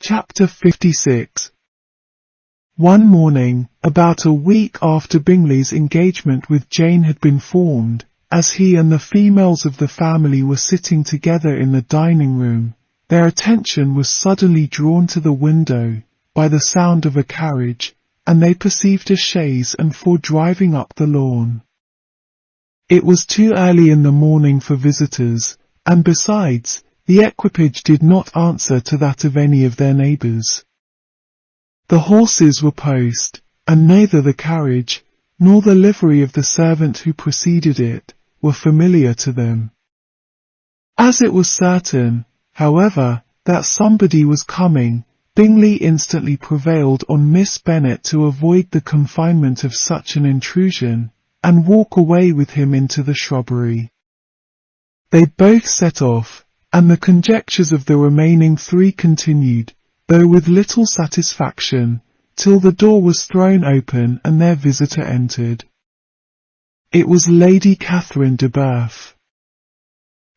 Chapter 56. One morning, about a week after Bingley's engagement with Jane had been formed, as he and the females of the family were sitting together in the dining room, their attention was suddenly drawn to the window by the sound of a carriage, and they perceived a chaise and four driving up the lawn. It was too early in the morning for visitors, and besides, the equipage did not answer to that of any of their neighbours. The horses were post, and neither the carriage, nor the livery of the servant who preceded it, were familiar to them. As it was certain, however, that somebody was coming, Bingley instantly prevailed on Miss Bennet to avoid the confinement of such an intrusion, and walk away with him into the shrubbery. They both set off, and the conjectures of the remaining three continued, though with little satisfaction, till the door was thrown open and their visitor entered. It was Lady Catherine de Bourgh.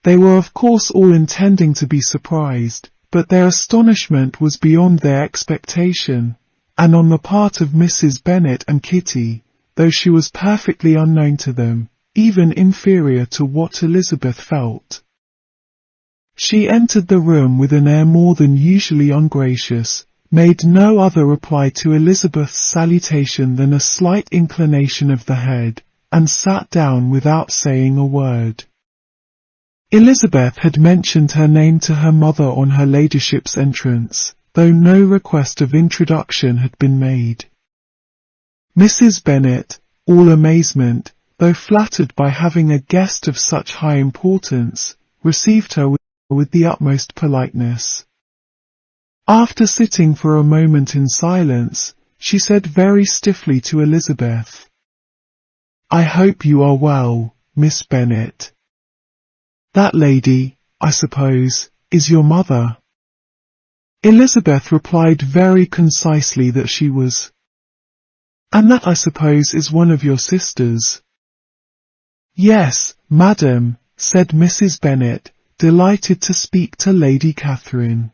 They were of course all intending to be surprised, but their astonishment was beyond their expectation, and on the part of Mrs. Bennet and Kitty, though she was perfectly unknown to them, even inferior to what Elizabeth felt. She entered the room with an air more than usually ungracious, made no other reply to Elizabeth's salutation than a slight inclination of the head, and sat down without saying a word. Elizabeth had mentioned her name to her mother on her ladyship's entrance, though no request of introduction had been made. Mrs. Bennet, all amazement, though flattered by having a guest of such high importance, received her with the utmost politeness. After sitting for a moment in silence, she said very stiffly to Elizabeth, "I hope you are well, Miss Bennet. That lady, I suppose, is your mother?" Elizabeth replied very concisely that she was. "And that, I suppose, is one of your sisters?" "Yes, madam," said Mrs. Bennet, delighted to speak to Lady Catherine.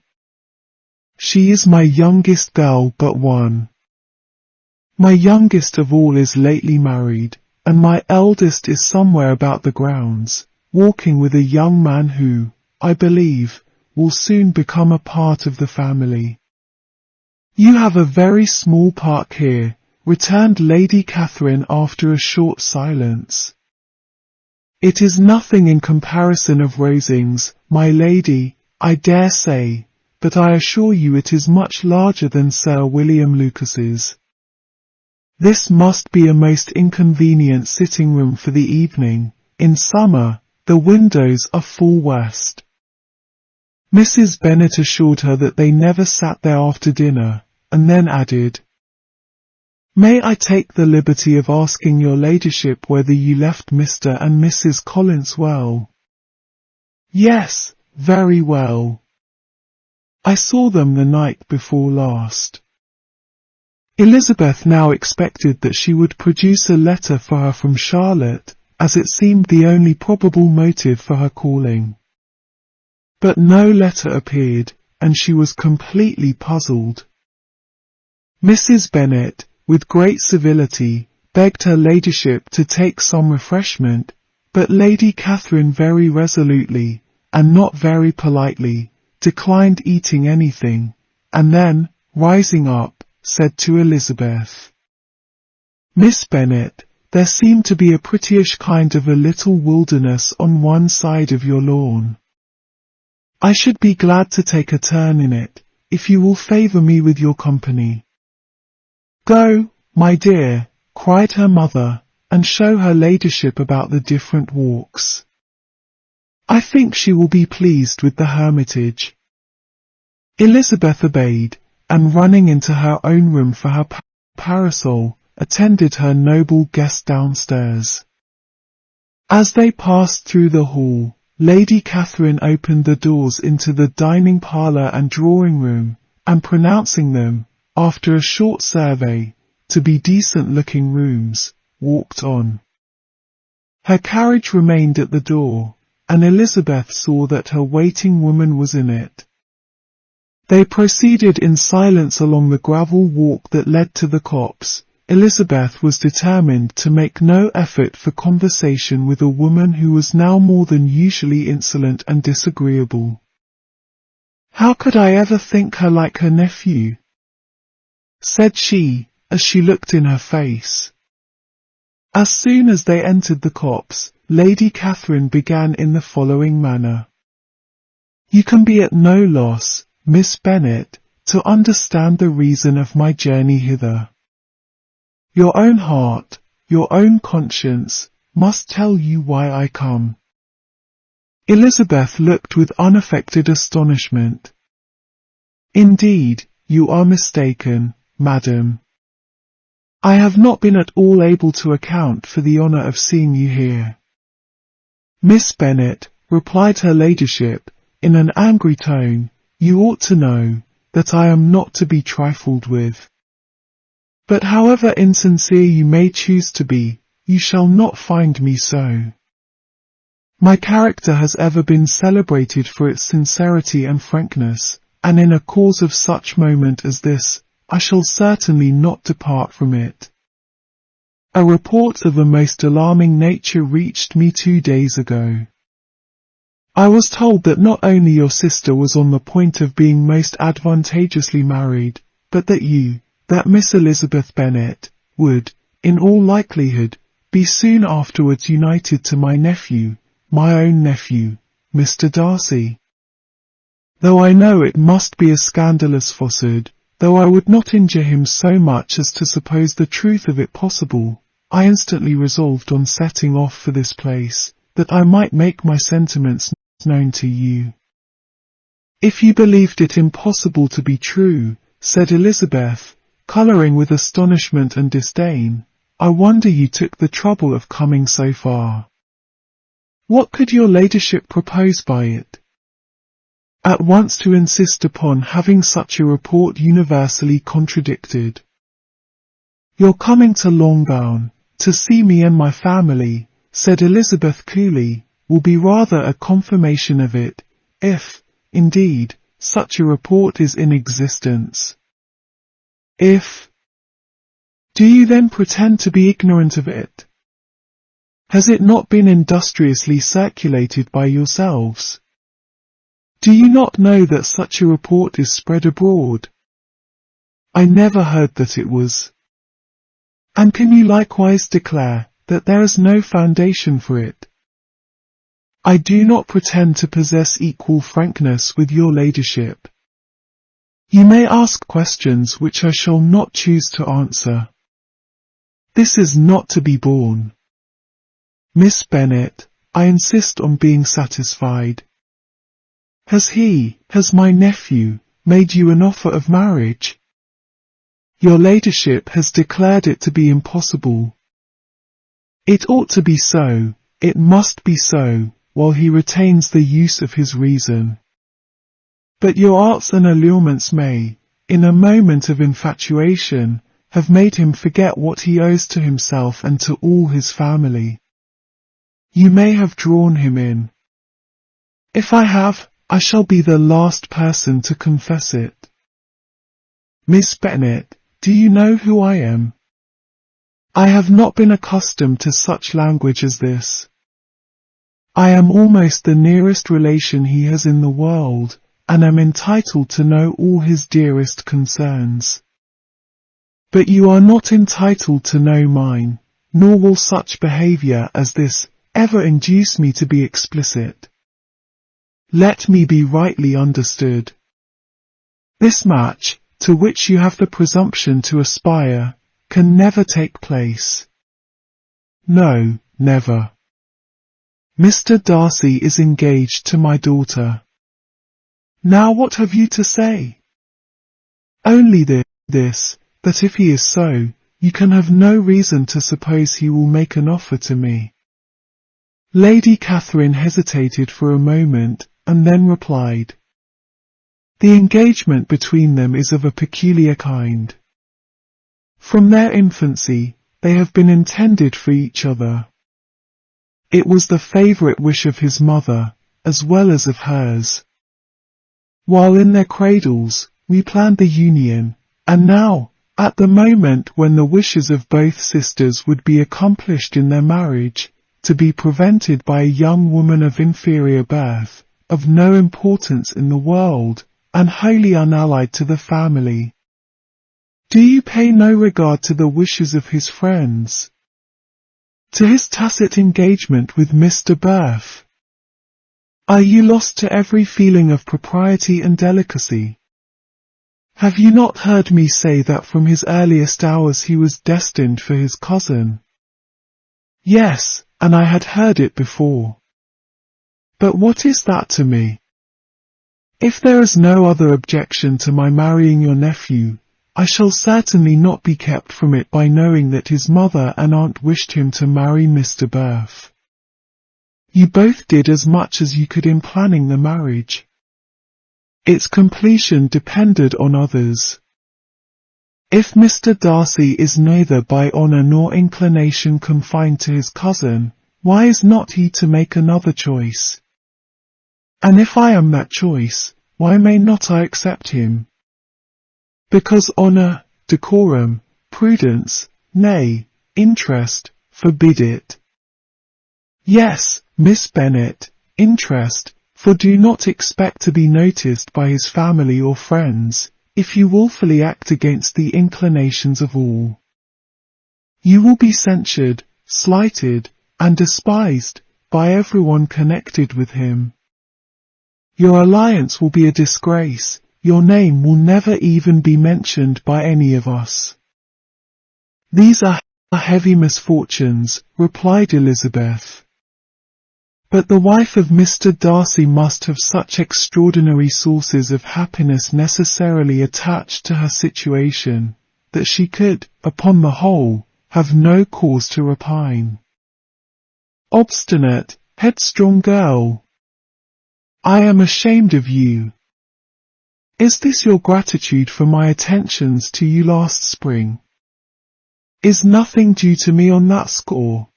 "She is my youngest girl but one. My youngest of all is lately married, and my eldest is somewhere about the grounds, walking with a young man who, I believe, will soon become a part of the family." "You have a very small park here," returned Lady Catherine after a short silence. "It is nothing in comparison of Rosings, my lady, I dare say, but I assure you it is much larger than Sir William Lucas's. This must be a most inconvenient sitting room for the evening. In summer, the windows are full west." Mrs. Bennet assured her that they never sat there after dinner, and then added, "May I take the liberty of asking your ladyship whether you left Mr. and Mrs. Collins well?" "Yes, very well. I saw them the night before last." Elizabeth now expected that she would produce a letter for her from Charlotte, as it seemed the only probable motive for her calling. But no letter appeared, and she was completely puzzled. Mrs. Bennet, with great civility, begged her ladyship to take some refreshment, but Lady Catherine very resolutely, and not very politely, declined eating anything, and then, rising up, said to Elizabeth, "Miss Bennet, there seemed to be a prettyish kind of a little wilderness on one side of your lawn. I should be glad to take a turn in it, if you will favour me with your company." "Go, my dear," cried her mother, "and show her ladyship about the different walks. I think she will be pleased with the hermitage." Elizabeth obeyed, and running into her own room for her parasol, attended her noble guest downstairs. As they passed through the hall, Lady Catherine opened the doors into the dining parlour and drawing room, and pronouncing them, after a short survey, to be decent-looking rooms, walked on. Her carriage remained at the door, and Elizabeth saw that her waiting woman was in it. They proceeded in silence along the gravel walk that led to the copse. Elizabeth was determined to make no effort for conversation with a woman who was now more than usually insolent and disagreeable. "How could I ever think her like her nephew?" said she, as she looked in her face. As soon as they entered the copse, Lady Catherine began in the following manner. "You can be at no loss, Miss Bennet, to understand the reason of my journey hither. Your own heart, your own conscience, must tell you why I come." Elizabeth looked with unaffected astonishment. "Indeed, you are mistaken, madam. I have not been at all able to account for the honour of seeing you here." "Miss Bennet," replied her ladyship, in an angry tone, "you ought to know that I am not to be trifled with. But however insincere you may choose to be, you shall not find me so. My character has ever been celebrated for its sincerity and frankness, and in a cause of such moment as this, I shall certainly not depart from it. A report of a most alarming nature reached me 2 days ago. I was told that not only your sister was on the point of being most advantageously married, but that Miss Elizabeth Bennet, would, in all likelihood, be soon afterwards united to my nephew, my own nephew, Mr. Darcy. Though I know it must be a scandalous falsehood, though I would not injure him so much as to suppose the truth of it possible, I instantly resolved on setting off for this place, that I might make my sentiments known to you." "If you believed it impossible to be true," said Elizabeth, colouring with astonishment and disdain, "I wonder you took the trouble of coming so far. What could your ladyship propose by it?" "At once to insist upon having such a report universally contradicted." "Your coming to Longbourn, to see me and my family," said Elizabeth coolly, "will be rather a confirmation of it, if, indeed, such a report is in existence." "If? Do you then pretend to be ignorant of it? Has it not been industriously circulated by yourselves? Do you not know that such a report is spread abroad?" "I never heard that it was." "And can you likewise declare that there is no foundation for it?" "I do not pretend to possess equal frankness with your ladyship. You may ask questions which I shall not choose to answer. This is not to be borne. Miss Bennet, I insist on being satisfied. Has my nephew, made you an offer of marriage?" "Your ladyship has declared it to be impossible." "It ought to be so, it must be so, while he retains the use of his reason. But your arts and allurements may, in a moment of infatuation, have made him forget what he owes to himself and to all his family. You may have drawn him in. If I have, I shall be the last person to confess it. Miss Bennet, do you know who I am? I have not been accustomed to such language as this. I am almost the nearest relation he has in the world, and am entitled to know all his dearest concerns. But you are not entitled to know mine, nor will such behaviour as this ever induce me to be explicit. Let me be rightly understood. This match, to which you have the presumption to aspire, can never take place. No, never. Mr. Darcy is engaged to my daughter. Now what have you to say? Only this, that if he is so, you can have no reason to suppose he will make an offer to me." Lady Catherine hesitated for a moment, and then replied, "The engagement between them is of a peculiar kind. From their infancy, they have been intended for each other. It was the favourite wish of his mother, as well as of hers. While in their cradles, we planned the union, and now, at the moment when the wishes of both sisters would be accomplished in their marriage, to be prevented by a young woman of inferior birth, of no importance in the world, and wholly unallied to the family. Do you pay no regard to the wishes of his friends? To his tacit engagement with Mr. Berth? Are you lost to every feeling of propriety and delicacy? Have you not heard me say that from his earliest hours he was destined for his cousin? Yes, and I had heard it before. But what is that to me? If there is no other objection to my marrying your nephew, I shall certainly not be kept from it by knowing that his mother and aunt wished him to marry Mr. Berth. You both did as much as you could in planning the marriage. Its completion depended on others. If Mr. Darcy is neither by honour nor inclination confined to his cousin, why is not he to make another choice? And if I am that choice, why may not I accept him? Because honour, decorum, prudence, nay, interest, forbid it. Yes, Miss Bennet, interest, for do not expect to be noticed by his family or friends, if you wilfully act against the inclinations of all. You will be censured, slighted, and despised, by everyone connected with him. Your alliance will be a disgrace, your name will never even be mentioned by any of us. These are heavy misfortunes, replied Elizabeth. But the wife of Mr. Darcy must have such extraordinary sources of happiness necessarily attached to her situation, that she could, upon the whole, have no cause to repine. Obstinate, headstrong girl! I am ashamed of you. Is this your gratitude for my attentions to you last spring? Is nothing due to me on that score?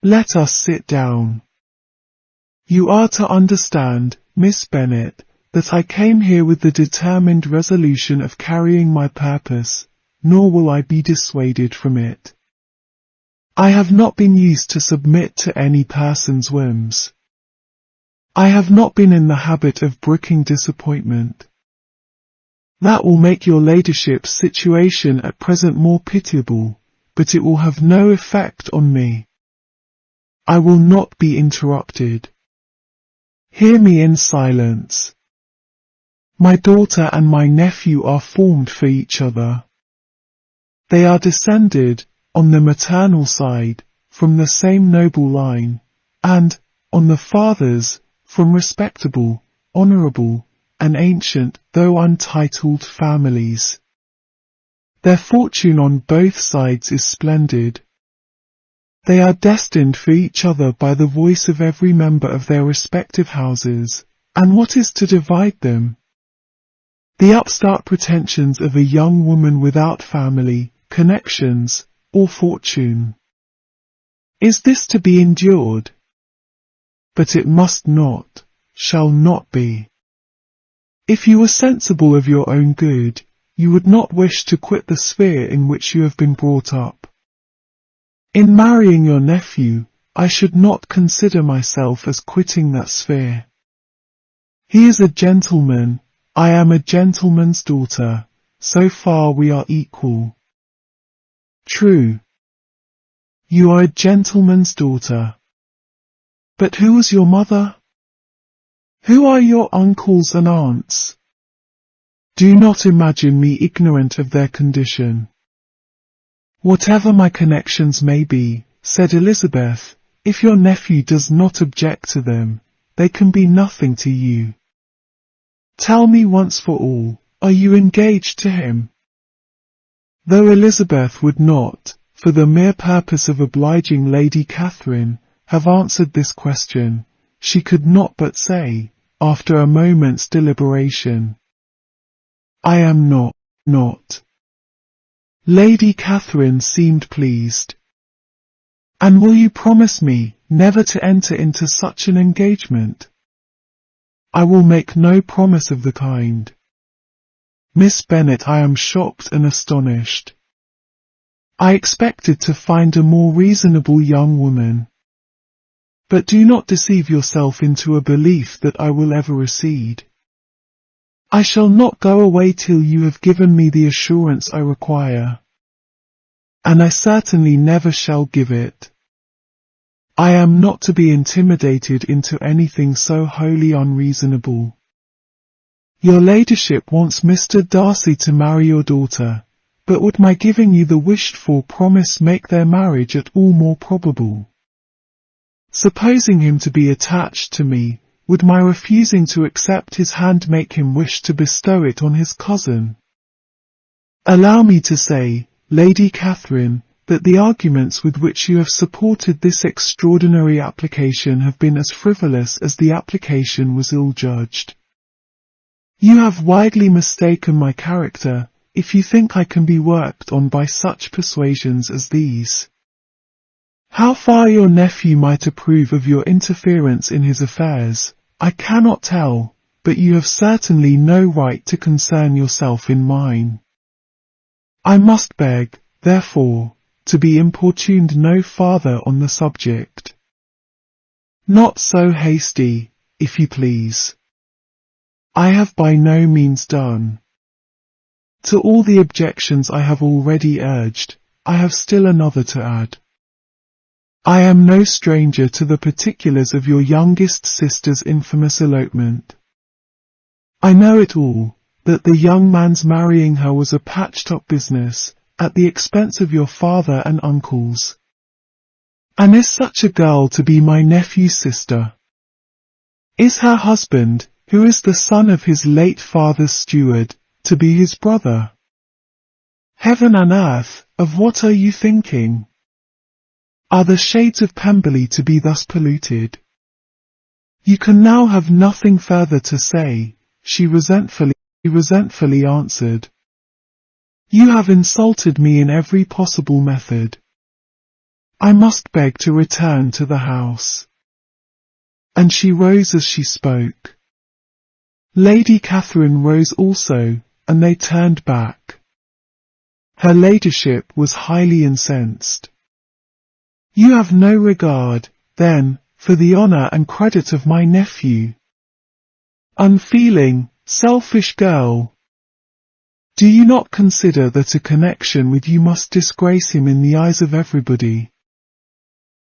Let us sit down. You are to understand, Miss Bennet, that I came here with the determined resolution of carrying my purpose, nor will I be dissuaded from it. I have not been used to submit to any person's whims. I have not been in the habit of brooking disappointment. That will make your ladyship's situation at present more pitiable, but it will have no effect on me. I will not be interrupted. Hear me in silence. My daughter and my nephew are formed for each other. They are descended, on the maternal side, from the same noble line, and, on the father's, from respectable, honourable, and ancient, though untitled families. Their fortune on both sides is splendid. They are destined for each other by the voice of every member of their respective houses, and what is to divide them? The upstart pretensions of a young woman without family, connections, or fortune. Is this to be endured? But it must not, shall not be. If you were sensible of your own good, you would not wish to quit the sphere in which you have been brought up. In marrying your nephew, I should not consider myself as quitting that sphere. He is a gentleman, I am a gentleman's daughter, so far we are equal. True. You are a gentleman's daughter. But who was your mother? Who are your uncles and aunts? Do not imagine me ignorant of their condition. Whatever my connections may be, said Elizabeth, if your nephew does not object to them, they can be nothing to you. Tell me once for all, are you engaged to him? Though Elizabeth would not, for the mere purpose of obliging Lady Catherine, have answered this question, she could not but say, after a moment's deliberation, I am not. Lady Catherine seemed pleased. And will you promise me never to enter into such an engagement? I will make no promise of the kind. Miss Bennet, I am shocked and astonished. I expected to find a more reasonable young woman. But do not deceive yourself into a belief that I will ever recede. I shall not go away till you have given me the assurance I require. And I certainly never shall give it. I am not to be intimidated into anything so wholly unreasonable. Your ladyship wants Mr. Darcy to marry your daughter, but would my giving you the wished-for promise make their marriage at all more probable? Supposing him to be attached to me, would my refusing to accept his hand make him wish to bestow it on his cousin? Allow me to say, Lady Catherine, that the arguments with which you have supported this extraordinary application have been as frivolous as the application was ill-judged. You have widely mistaken my character, if you think I can be worked on by such persuasions as these. How far your nephew might approve of your interference in his affairs, I cannot tell, but you have certainly no right to concern yourself in mine. I must beg, therefore, to be importuned no farther on the subject. Not so hasty, if you please. I have by no means done. To all the objections I have already urged, I have still another to add. I am no stranger to the particulars of your youngest sister's infamous elopement. I know it all, that the young man's marrying her was a patched-up business, at the expense of your father and uncles. And is such a girl to be my nephew's sister? Is her husband, who is the son of his late father's steward, to be his brother? Heaven and earth, of what are you thinking? Are the shades of Pemberley to be thus polluted? You can now have nothing further to say, she resentfully answered. You have insulted me in every possible method. I must beg to return to the house. And she rose as she spoke. Lady Catherine rose also, and they turned back. Her ladyship was highly incensed. You have no regard, then, for the honour and credit of my nephew. Unfeeling, selfish girl. Do you not consider that a connection with you must disgrace him in the eyes of everybody?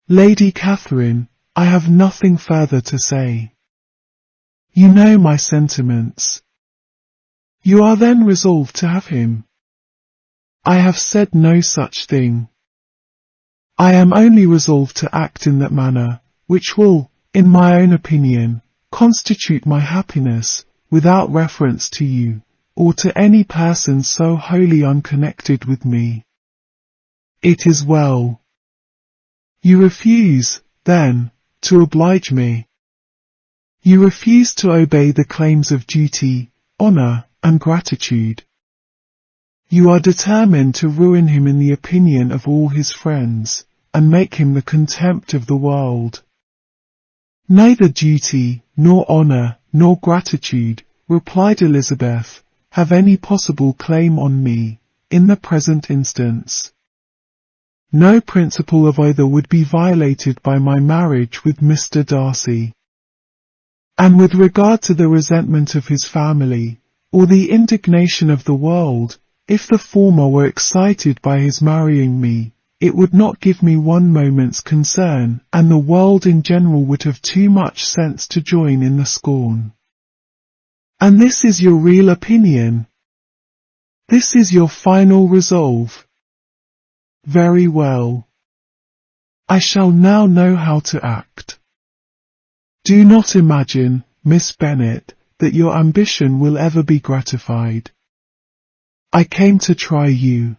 Lady Catherine, I have nothing further to say. You know my sentiments. You are then resolved to have him? I have said no such thing. I am only resolved to act in that manner, which will, in my own opinion, constitute my happiness, without reference to you, or to any person so wholly unconnected with me. It is well. You refuse, then, to oblige me. You refuse to obey the claims of duty, honour, and gratitude. You are determined to ruin him in the opinion of all his friends, and make him the contempt of the world. Neither duty, nor honour, nor gratitude, replied Elizabeth, have any possible claim on me, in the present instance. No principle of either would be violated by my marriage with Mr. Darcy. And with regard to the resentment of his family, or the indignation of the world, if the former were excited by his marrying me, it would not give me one moment's concern, and the world in general would have too much sense to join in the scorn. And this is your real opinion? This is your final resolve? Very well. I shall now know how to act. Do not imagine, Miss Bennet, that your ambition will ever be gratified. I came to try you.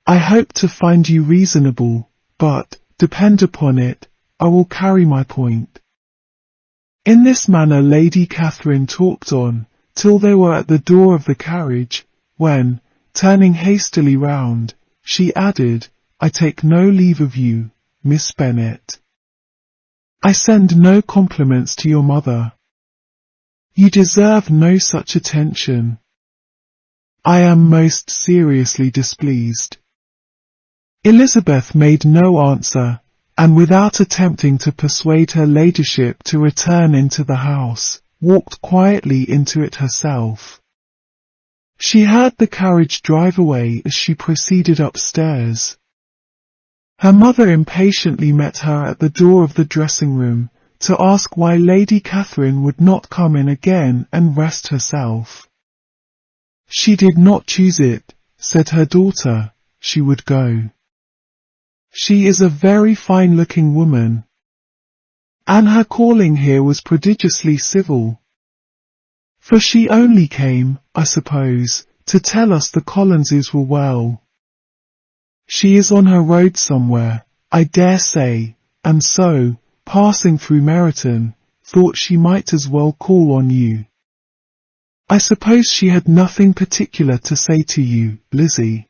I hope to find you reasonable, but, depend upon it, I will carry my point. In this manner Lady Catherine talked on, till they were at the door of the carriage, when, turning hastily round, she added, I take no leave of you, Miss Bennet. I send no compliments to your mother. You deserve no such attention. I am most seriously displeased. Elizabeth made no answer, and without attempting to persuade her ladyship to return into the house, walked quietly into it herself. She heard the carriage drive away as she proceeded upstairs. Her mother impatiently met her at the door of the dressing-room, to ask why Lady Catherine would not come in again and rest herself. She did not choose it, said her daughter, she would go. She is a very fine-looking woman. And her calling here was prodigiously civil. For she only came, I suppose, to tell us the Collinses were well. She is on her road somewhere, I dare say, and so, passing through Meryton, thought she might as well call on you. I suppose she had nothing particular to say to you, Lizzie.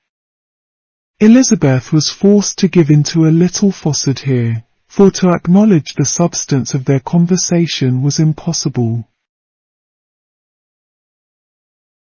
Elizabeth was forced to give into a little falsehood here, for to acknowledge the substance of their conversation was impossible.